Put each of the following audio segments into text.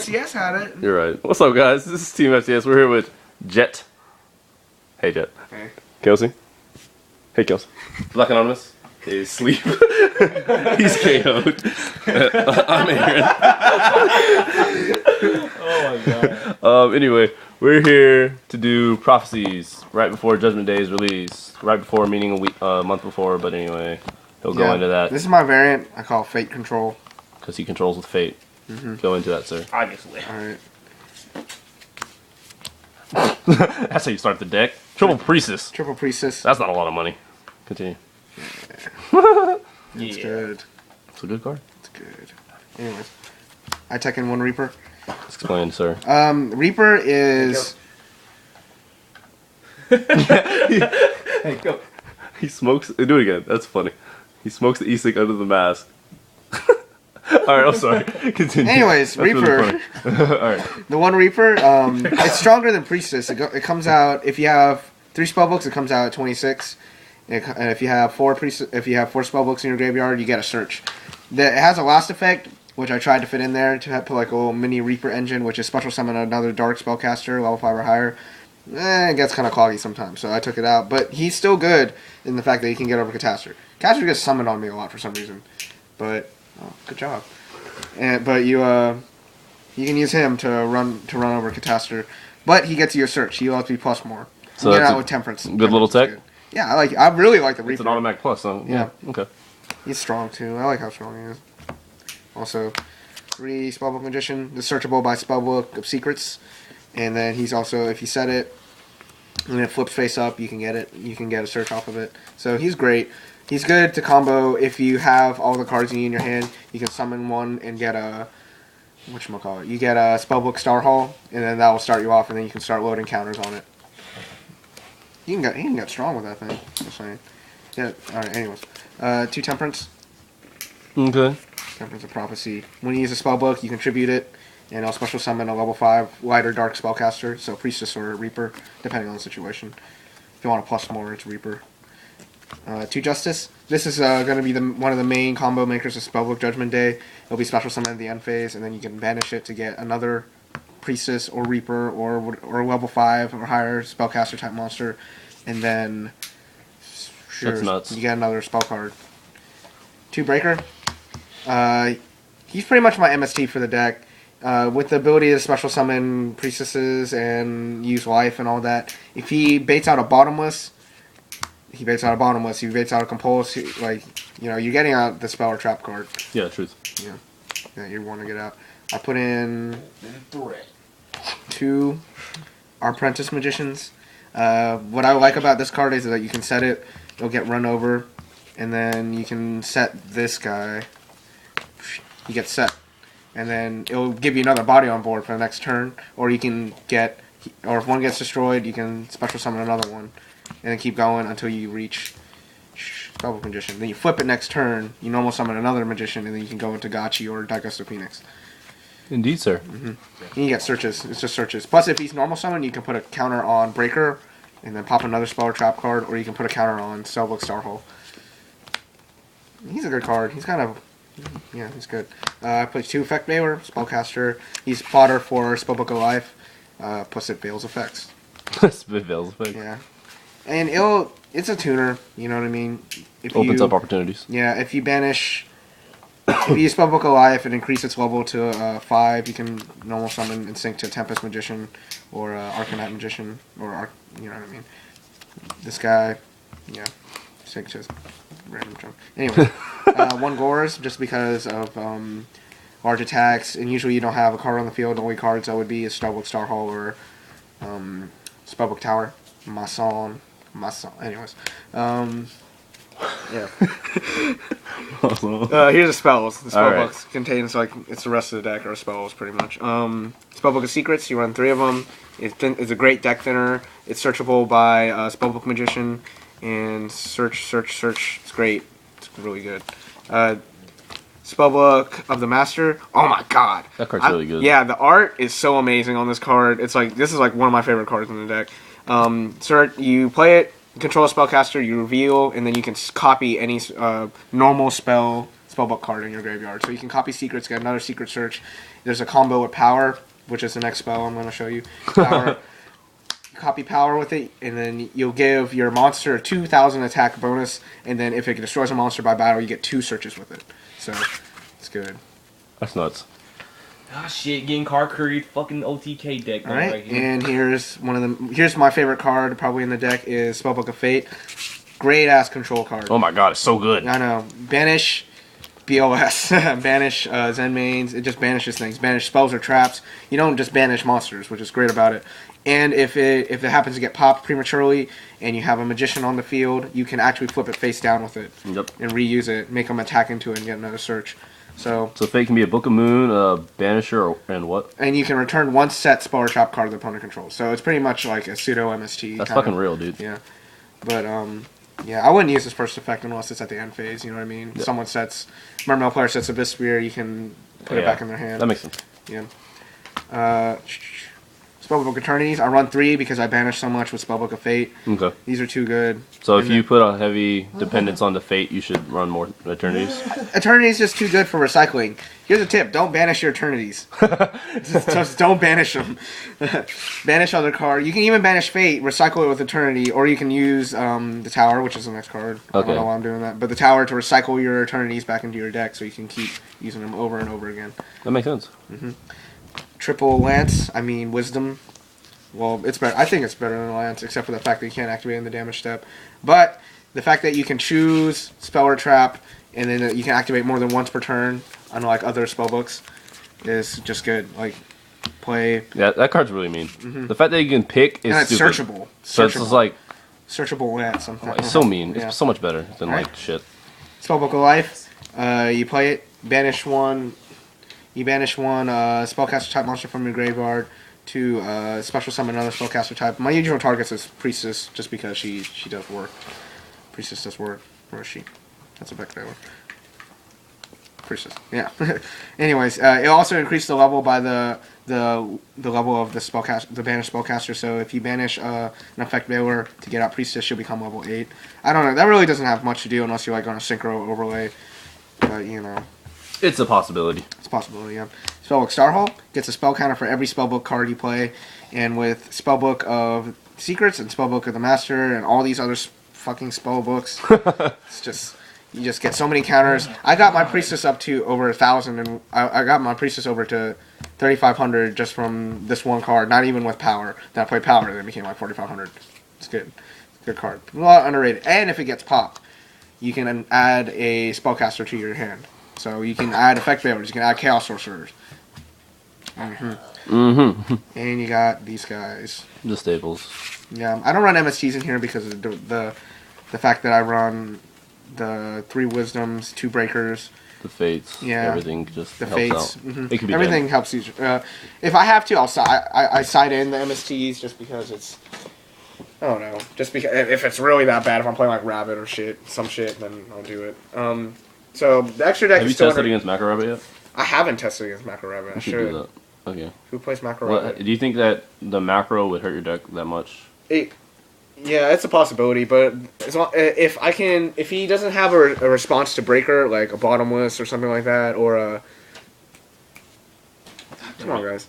FCS had it. You're right. What's up, guys? This is Team FCS. We're here with Jet. Hey, Jet. Hey. Kelsey. Hey, Kelsey. Black Anonymous is asleep. He's KO'd. I'm Aaron. Oh my god. Anyway, we're here to do prophecies right before Judgment Day is released. Right before, meaning a month before, but anyway, he'll go into that. This is my variant. I call it Fate Control. Because he controls with fate. Go into that, sir. Obviously. Alright. That's how you start the deck. Triple Priestess. Triple Priestess. That's not a lot of money. Continue. It's good. It's a good card. It's good. Anyways. I take in one Reaper. Explain, sir. Reaper is... Hey, go. He smokes... Do it again. That's funny. He smokes the e-cig under the mask. Alright, I'm sorry. Continue. Anyways, That's Reaper. Really Alright. The one Reaper, it's stronger than Priestess. It comes out, if you have 3 spellbooks, it comes out at 26. And if you have 4 spellbooks in your graveyard, you get a search. It has a last effect, which I tried to fit in there to put like a little mini Reaper engine, which is special summon another dark spellcaster, level 5 or higher. It gets kind of cloggy sometimes, so I took it out. But he's still good in the fact that he can get over Catastor. Catastor gets summoned on me a lot for some reason. But, oh, good job. But you can use him to run over Catastor. But he gets your search. He allows to be plus more. So get that's out a with Temperance. good little tech? Good. Yeah, I really like the Reaper. It's an automatic plus, so yeah. Okay. He's strong too. I like how strong he is. Also, 3 Spellbook Magician. The searchable by Spellbook of Secrets. And then he's also, if you set it, and it flips face up, you can get it. You can get a search off of it. So he's great. He's good to combo if you have all the cards you need in your hand. You can summon one and get a... whatchamacallit? You get a Spellbook Star Hall, and then that will start you off, and then you can start loading counters on it. He can get strong with that thing. Just saying. Yeah, alright, anyways. 2 Temperance. Okay. Temperance of Prophecy. When you use a spellbook, you contribute it, and it'll special summon a level 5 light or dark spellcaster, so Priestess or Reaper, depending on the situation. If you want a plus more, it's Reaper. 2 Justice. This is going to be one of the main combo makers of Spellbook Judgment Day. It'll be special summoned at the end phase, and then you can banish it to get another Priestess or Reaper or level 5 or higher spellcaster type monster, and then That's nuts. You get another spell card. 2 Breaker. He's pretty much my MST for the deck. With the ability to special summon priestesses and use life and all that. If he baits out a bottomless, he baits out a compulse, like, you know, you're getting out the spell or trap card. Yeah, truth. Yeah, you want to get out. I put in 2 Apprentice Magicians. What I like about this card is that you can set it, it'll get run over, and then you can set this guy. He gets set. And then it'll give you another body on board for the next turn, or you can get, or if one gets destroyed, you can special summon another one, and then keep going until you reach Spellbook Magician. Then you flip it next turn, you normal summon another Magician, and then you can go into Gachi or Daigusto Phoenix. Indeed, sir. And you get searches. It's just searches. Plus, if he's normal summon, you can put a counter on Breaker, and then pop another spell or trap card, or you can put a counter on Spellbook Starhole. He's a good card. He's kind of... yeah, he's good. I put 2 Effect Veiler, Spellcaster. He's fodder for Spellbook of Life. Plus it Veils effects. Spit Veils effects. Yeah. And it's a tuner, you know what I mean? Opens up opportunities. Yeah, if you banish... if you use Spellbook of Life and increase its level to 5, you can normal summon and sync to Tempest Magician or Arcanite Magician, or you know what I mean? This guy, yeah, sync to random jump. Anyway, 1 Gores, just because of large attacks, and usually you don't have a card on the field. The only cards that would be is Spellbook Star Hall or Spellbook Tower. Mason. Anyways. Yeah. Here's the spells. The spellbooks contains it's the rest of the deck or spells pretty much. Spellbook of Secrets. You run 3 of them. It's a great deck thinner. It's searchable by Spellbook Magician and search. It's great. It's really good. Spellbook of the Master. Oh my god. That card's really good. Yeah, the art is so amazing on this card. It's like this is like one of my favorite cards in the deck. You play it. Control a spellcaster, you reveal, and then you can copy any normal spell spellbook card in your graveyard. So you can copy secrets, get another secret search. There's a combo with power, which is the next spell I'm going to show you. Power, copy power with it, and then you'll give your monster a 2,000 attack bonus, and then if it destroys a monster by battle, you get 2 searches with it. So it's good. That's nuts. Ah, shit, getting card curried fucking OTK deck. All right, right here. and here's my favorite card probably in the deck is Spellbook of Fate. Great ass control card. Oh my god, it's so good. I know. Banish BOS. Banish Zen mains. It just banishes things. Banish spells or traps. You don't just banish monsters, which is great about it. And if it happens to get popped prematurely and you have a magician on the field, you can actually flip it face down with it. Yep. And reuse it, make them attack into it and get another search. So Fate can be a Book of Moon, a Banisher, and what? And you can return one set spell or trap card the opponent controls. So it's pretty much like a pseudo MST. That's fucking real, dude. Yeah. But yeah, I wouldn't use this first effect unless it's at the end phase, you know what I mean? Yeah. Someone sets Mermail player sets Abyss Spear, you can put it back in their hand. That makes sense. Yeah. Spellbook Eternities. I run 3 because I banish so much with Spellbook of Fate. Okay. These are too good. So if you put a heavy dependence on the Fate, you should run more Eternities? Eternities is just too good for recycling. Here's a tip. Don't banish your Eternities. just don't banish them. Banish other card. You can even banish Fate, recycle it with Eternity, or you can use the Tower, which is the next card. I don't know why I'm doing that. But the Tower to recycle your Eternities back into your deck so you can keep using them over and over again. That makes sense. Mm-hmm. Triple Lance, Wisdom. Well, it's better. I think it's better than Lance, except for the fact that you can't activate in the damage step. But the fact that you can choose Spell or Trap, and then you can activate more than once per turn, unlike other spellbooks, is just good. Like, play. Yeah, that card's really mean. Mm-hmm. The fact that you can pick is and it's stupid. searchable. So it's just like... Searchable Lance. It's so mean. Yeah. It's so much better than, like, shit. Spellbook of Life. You play it, banish one... You banish one spellcaster type monster from your graveyard to special summon another spellcaster type. My usual target is Priestess, just because she does work. Priestess does work. Where is she? That's a back there. Priestess. Yeah. Anyways, it also increased the level by the level of the spellcaster, the banished spellcaster. So if you banish an effect veiler to get out Priestess, she'll become level 8. I don't know. That really doesn't have much to do unless you're like on a synchro overlay. But you know. It's a possibility. It's a possibility, yeah. Spellbook Starhall gets a spell counter for every spellbook card you play, and with Spellbook of Secrets and Spellbook of the Master and all these other fucking spellbooks, it's just you just get so many counters. I got my Priestess up to over 1,000, and I got my Priestess over to 3,500 just from this one card. Not even with power. Then I played power, then it became like 4,500. It's good. It's a good card. A lot underrated. And if it gets popped, you can add a spellcaster to your hand. So you can add effect veilers, you can add chaos sorcerers. And you got these guys. The staples. Yeah, I don't run MSTs in here because of the fact that I run the 3 wisdoms, 2 breakers. The fates. Yeah. Everything just the helps fates. out. Mm-hmm. It could be everything done. helps you. If I have to, I side in the MSTs just because it's. I don't know. Just because if it's really that bad, if I'm playing like Rabbit or some shit, then I'll do it. So the extra deck. Have you tested against Macro Rabbit yet? I haven't tested against Macro Rabbit. I should. Do that. Okay. Who plays Macro Rabbit? Do you think that the macro would hurt your deck that much? Yeah, it's a possibility, but if he doesn't have a response to Breaker, like a Bottomless or something like that, or a come on, guys.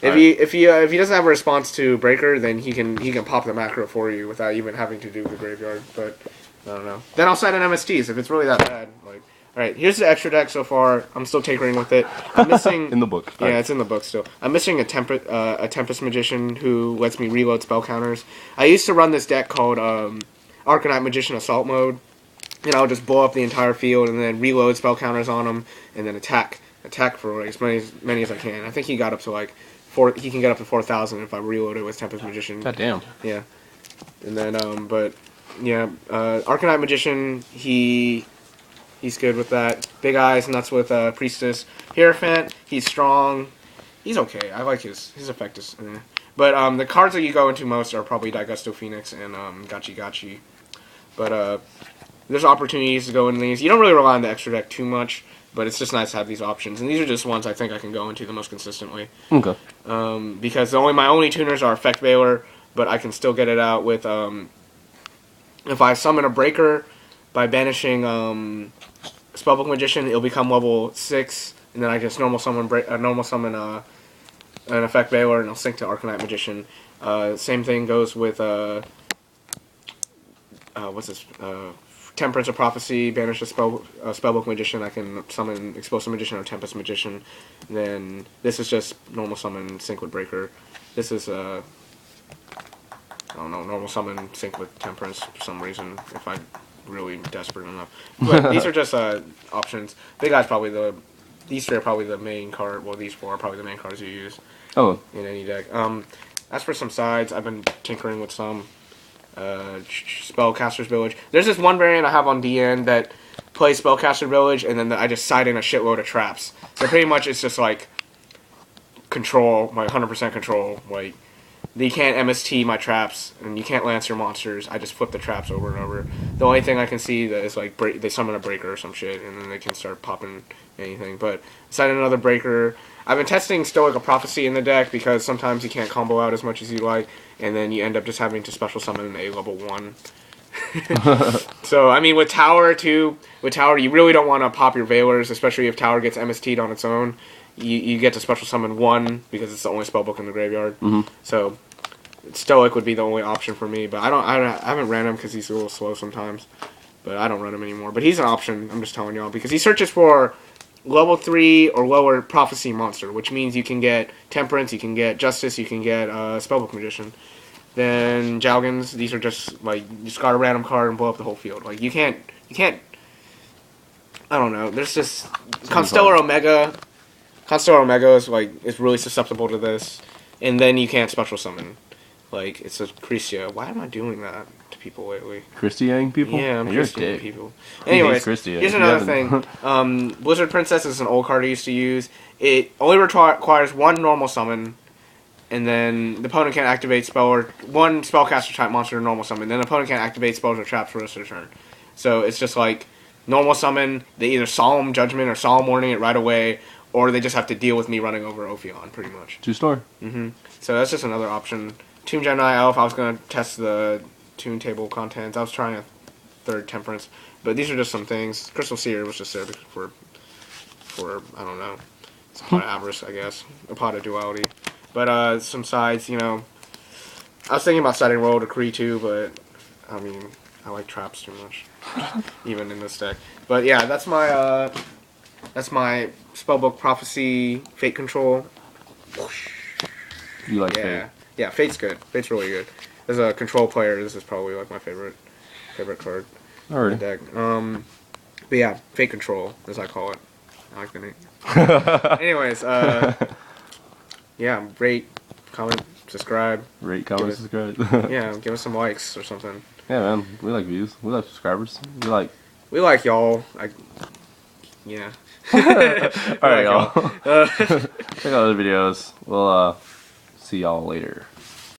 If he doesn't have a response to Breaker, then he can pop the macro for you without even having to do the graveyard. But I don't know. Then I'll side in MSTs if it's really that bad. Like, all right, here's the extra deck so far. I'm still tinkering with it. I'm missing in the book. Yeah, it's in the book still. I'm missing a Tempest Magician who lets me reload spell counters. I used to run this deck called Arcanite Magician Assault Mode. And I'll just blow up the entire field and then reload spell counters on them and then attack for as many as I can. I think he got up to like 4. He can get up to 4,000 if I reload it with Tempest Magician. God damn. Yeah, and then but yeah, Arcanite Magician he's good with that. Big Eyes, and that's with Priestess. Hierophant, he's strong. He's okay. I like his effect is. But the cards that you go into most are probably Daigusto Phoenix and Gachi Gachi. But there's opportunities to go in these. You don't really rely on the extra deck too much, but it's just nice to have these options. And these are just ones I think I can go into the most consistently. Okay. Because my only tuners are Effect Veiler, but I can still get it out with if I summon a Breaker by banishing Spellbook Magician, it'll become level 6, and then I just normal summon an effect Veiler, and I'll sync to Arcanite Magician. Same thing goes with what's this? Temperance of Prophecy, banish a Spellbook Magician. I can summon Explosive Magician or Tempest Magician. Then this is just normal summon sync with Breaker. This is I don't know, normal summon sync with Temperance for some reason if I'm really desperate enough. But these are just options. Big Eye's probably these three are probably the main card. Well, these four are probably the main cards you use. Oh. In any deck. As for some sides, I've been tinkering with some. Spellcaster's Village. There's this one variant I have on DN that plays Spellcaster Village, and then I just side in a shitload of traps. So pretty much it's just like control, my 100% control. Like, you can't MST my traps, and you can't lance your monsters. I just flip the traps over and over. The only thing I can see that is like they summon a breaker or some shit, and then they can start popping anything. But side in another breaker. I've been testing Stoic of Prophecy in the deck because sometimes you can't combo out as much as you like, and then you end up just having to special summon an A level 1. So, I mean, with Tower, too, you really don't want to pop your Veilers, especially if Tower gets MST'd on its own. You get to special summon 1 because it's the only spellbook in the graveyard. So, Stoic would be the only option for me, but I haven't ran him because he's a little slow sometimes. But I don't run him anymore. But he's an option, I'm just telling y'all, because he searches for level 3 or lower Prophecy monster, which means you can get Temperance, you can get Justice, you can get Spellbook Magician. Then Jalgans, these are just like you just got a random card and blow up the whole field. Like you can't. I don't know. There's just Constellar Omega. Constellar Omega is really susceptible to this, and then you can't special summon. Like it's a Christia. Why am I doing that to people lately? Christianing people? Yeah, I'm You're Christianing people. He Anyways, hates Christia. here's another thing. Blizzard Princess is an old card I used to use. It only requires one normal summon, and then the opponent can't activate spell or one spellcaster type monster normal summon. Then the opponent can't activate spells or traps for the rest of the turn. So it's just like normal summon. They either Solemn Judgment or Solemn Warning it right away, or they just have to deal with me running over Ophion, pretty much. 2-star. So that's just another option. Tomb Gemini Elf, I was going to test the tune table contents. I was trying a third Temperance. But these are just some things. Crystal Seer was just there for I don't know, some pot of Avarice, I guess. A pot of Duality. But some sides, you know. I was thinking about siding Royal Decree too, but I mean, I like traps too much. Even in this deck. But yeah, that's my Spellbook Prophecy Fate Control. You like Fate? Yeah, Fate's good. Fate's really good. As a control player, this is probably like my favorite card in the deck. But yeah, Fate Control, as I call it. I like the name. Anyways, yeah, rate, comment, subscribe. Rate, comment, subscribe. Yeah, give us some likes or something. Yeah, man, we like views. We like subscribers. We like y'all. Yeah. Alright, y'all. Check out other videos. We'll see y'all later.